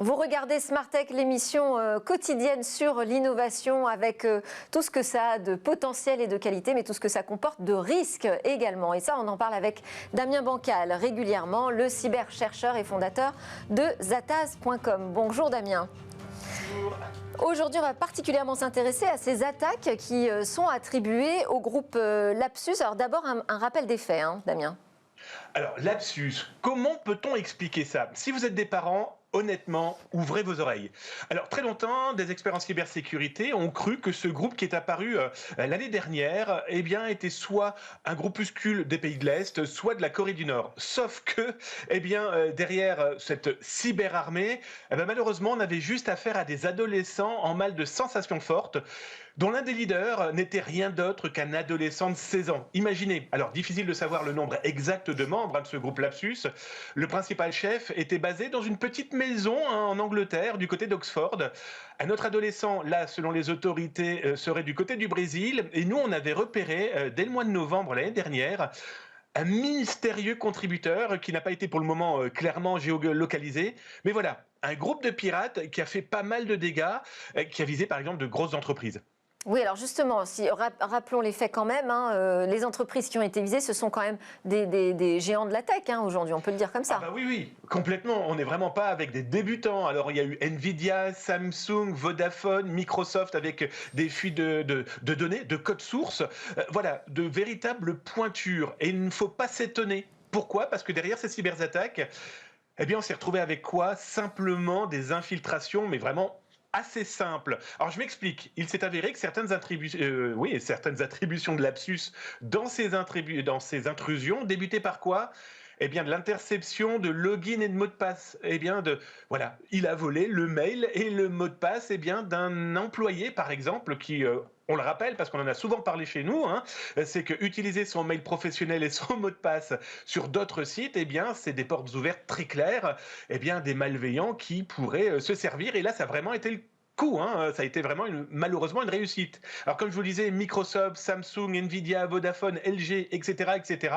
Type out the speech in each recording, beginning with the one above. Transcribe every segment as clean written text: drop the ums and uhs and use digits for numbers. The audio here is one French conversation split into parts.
Vous regardez Smart Tech, l'émission quotidienne sur l'innovation avec tout ce que ça a de potentiel et de qualité, mais tout ce que ça comporte de risques également. Et ça, on en parle avec Damien Bancal régulièrement, le cyberchercheur et fondateur de Zataz.com. Bonjour Damien. Bonjour. Aujourd'hui, on va particulièrement s'intéresser à ces attaques qui sont attribuées au groupe Lapsus. Alors d'abord, un rappel des faits, hein, Damien. Alors, Lapsus, comment peut-on expliquer ça? Si vous êtes des parents, honnêtement, ouvrez vos oreilles. Alors, très longtemps, des experts en cybersécurité ont cru que ce groupe qui est apparu l'année dernière, eh bien, était soit un groupuscule des pays de l'Est, soit de la Corée du Nord. Sauf que, eh bien, derrière cette cyberarmée, eh bien, malheureusement, on avait juste affaire à des adolescents en mal de sensations fortes, dont l'un des leaders n'était rien d'autre qu'un adolescent de 16 ans. Imaginez, alors difficile de savoir le nombre exact de membres de ce groupe Lapsus. Le principal chef était basé dans une petite maison en Angleterre, du côté d'Oxford. Un autre adolescent, là, selon les autorités, serait du côté du Brésil. Et nous, on avait repéré, dès le mois de novembre l'année dernière, un mystérieux contributeur qui n'a pas été pour le moment clairement géolocalisé. Mais voilà, un groupe de pirates qui a fait pas mal de dégâts, qui a visé par exemple de grosses entreprises. Oui, alors justement, rappelons les faits quand même, hein, les entreprises qui ont été visées, ce sont quand même des géants de la tech aujourd'hui, on peut le dire comme ça. Ah bah oui, oui, complètement. On n'est vraiment pas avec des débutants. Alors il y a eu Nvidia, Samsung, Vodafone, Microsoft avec des fuites de données, de code source. Voilà, de véritables pointures. Et il ne faut pas s'étonner. Pourquoi? Parce que derrière ces cyberattaques, eh bien on s'est retrouvé avec quoi? Simplement des infiltrations, mais vraiment assez simple. Alors je m'explique. Il s'est avéré que certaines attributions de Lapsus dans ces intrusions débutaient par quoi? Eh bien, de l'interception de login et de mot de passe. Eh bien, voilà, il a volé le mail et le mot de passe, eh bien, d'un employé, par exemple, qui, on le rappelle parce qu'on en a souvent parlé chez nous, hein, c'est que utiliser son mail professionnel et son mot de passe sur d'autres sites, eh bien, c'est des portes ouvertes très claires, eh bien, des malveillants qui pourraient se servir. Et là, ça a vraiment été le coup, hein, ça a été vraiment malheureusement une réussite. Alors comme je vous le disais, Microsoft, Samsung, Nvidia, Vodafone, LG, etc., etc.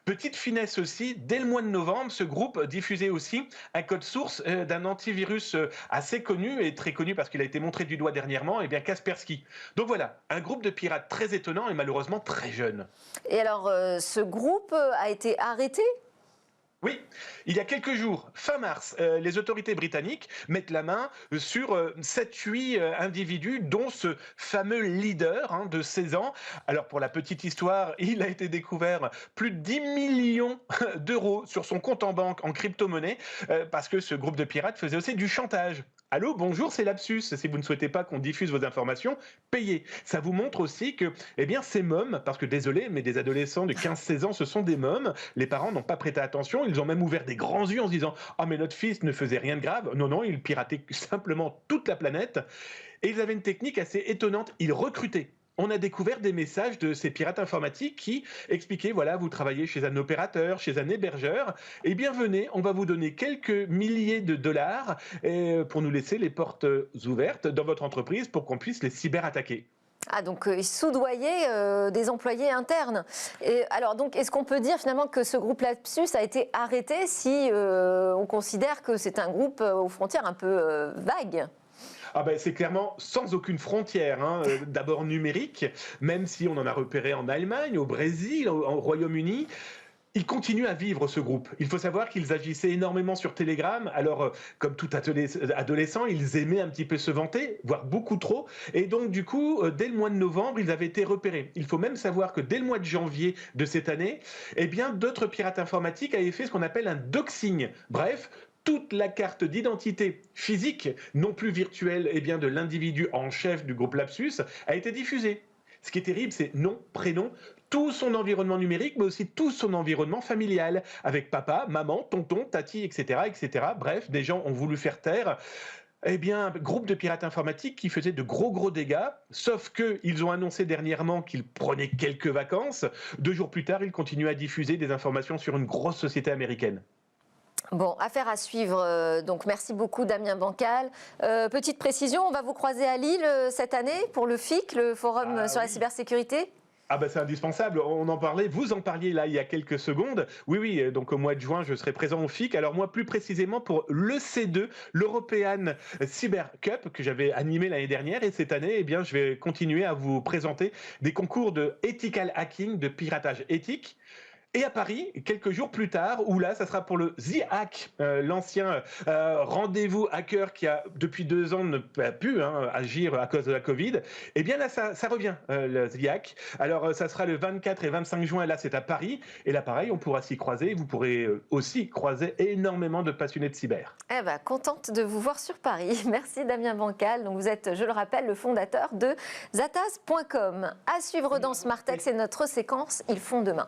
Petite finesse aussi, dès le mois de novembre, ce groupe diffusait aussi un code source d'un antivirus assez connu et très connu parce qu'il a été montré du doigt dernièrement, eh bien Kaspersky. Donc voilà, un groupe de pirates très étonnant et malheureusement très jeune. Et alors, ce groupe a été arrêté ? Oui, il y a quelques jours, fin mars, les autorités britanniques mettent la main sur 7-8 individus, dont ce fameux leader de 16 ans. Alors pour la petite histoire, il a été découvert plus de 10 millions d'euros sur son compte en banque en crypto-monnaie, parce que ce groupe de pirates faisait aussi du chantage. Allô, bonjour, c'est Lapsus. Si vous ne souhaitez pas qu'on diffuse vos informations, payez. Ça vous montre aussi que, eh bien, ces mômes, parce que désolé, mais des adolescents de 15-16 ans, ce sont des mômes. Les parents n'ont pas prêté attention. Ils ont même ouvert des grands yeux en se disant « Ah, mais notre fils ne faisait rien de grave. » Non, non, il piratait simplement toute la planète. Et ils avaient une technique assez étonnante. Ils recrutaient. On a découvert des messages de ces pirates informatiques qui expliquaient, voilà, vous travaillez chez un opérateur, chez un hébergeur, et bien venez, on va vous donner quelques milliers de dollars pour nous laisser les portes ouvertes dans votre entreprise pour qu'on puisse les cyberattaquer. Ah, donc ils soudoyaient des employés internes. Et alors, donc, est-ce qu'on peut dire finalement que ce groupe Lapsus a été arrêté si on considère que c'est un groupe aux frontières un peu vagues ? Ah ben, c'est clairement sans aucune frontière, hein. D'abord numérique, même si on en a repéré en Allemagne, au Brésil, au Royaume-Uni. Ils continuent à vivre ce groupe. Il faut savoir qu'ils agissaient énormément sur Telegram. Alors, comme tout adolescent, ils aimaient un petit peu se vanter, voire beaucoup trop. Et donc, du coup, dès le mois de novembre, ils avaient été repérés. Il faut même savoir que dès le mois de janvier de cette année, eh bien, d'autres pirates informatiques avaient fait ce qu'on appelle un doxing. Bref, toute la carte d'identité physique, non plus virtuelle, eh bien, de l'individu en chef du groupe Lapsus, a été diffusée. Ce qui est terrible, c'est nom, prénom, tout son environnement numérique, mais aussi tout son environnement familial, avec papa, maman, tonton, tati, etc., etc. Bref, des gens ont voulu faire taire. Eh bien, un groupe de pirates informatiques qui faisait de gros dégâts, sauf qu'ils ont annoncé dernièrement qu'ils prenaient quelques vacances. 2 jours plus tard, ils continuent à diffuser des informations sur une grosse société américaine. Bon, affaire à suivre. Donc, merci beaucoup, Damien Bancal. Petite précision, on va vous croiser à Lille cette année pour le FIC, le Forum sur la cybersécurité. Ah bah c'est indispensable, on en parlait, vous en parliez là il y a quelques secondes. Oui, oui, donc au mois de juin, je serai présent au FIC. Alors moi, plus précisément pour l'EC2, l'European Cyber Cup, que j'avais animé l'année dernière. Et cette année, eh bien, je vais continuer à vous présenter des concours de ethical hacking, de piratage éthique. Et à Paris, quelques jours plus tard, où là, ça sera pour le The Hack, l'ancien rendez-vous hacker qui a depuis 2 ans ne pas pu agir à cause de la Covid. Eh bien là, ça revient, le The Hack. Alors, ça sera le 24 et 25 juin, là, c'est à Paris. Et là, pareil, on pourra s'y croiser. Vous pourrez aussi croiser énormément de passionnés de cyber. Eh ben, contente de vous voir sur Paris. Merci Damien Bancal. Donc, vous êtes, je le rappelle, le fondateur de Zataz.com. À suivre dans Smart Tech, c'est notre séquence Ils font demain.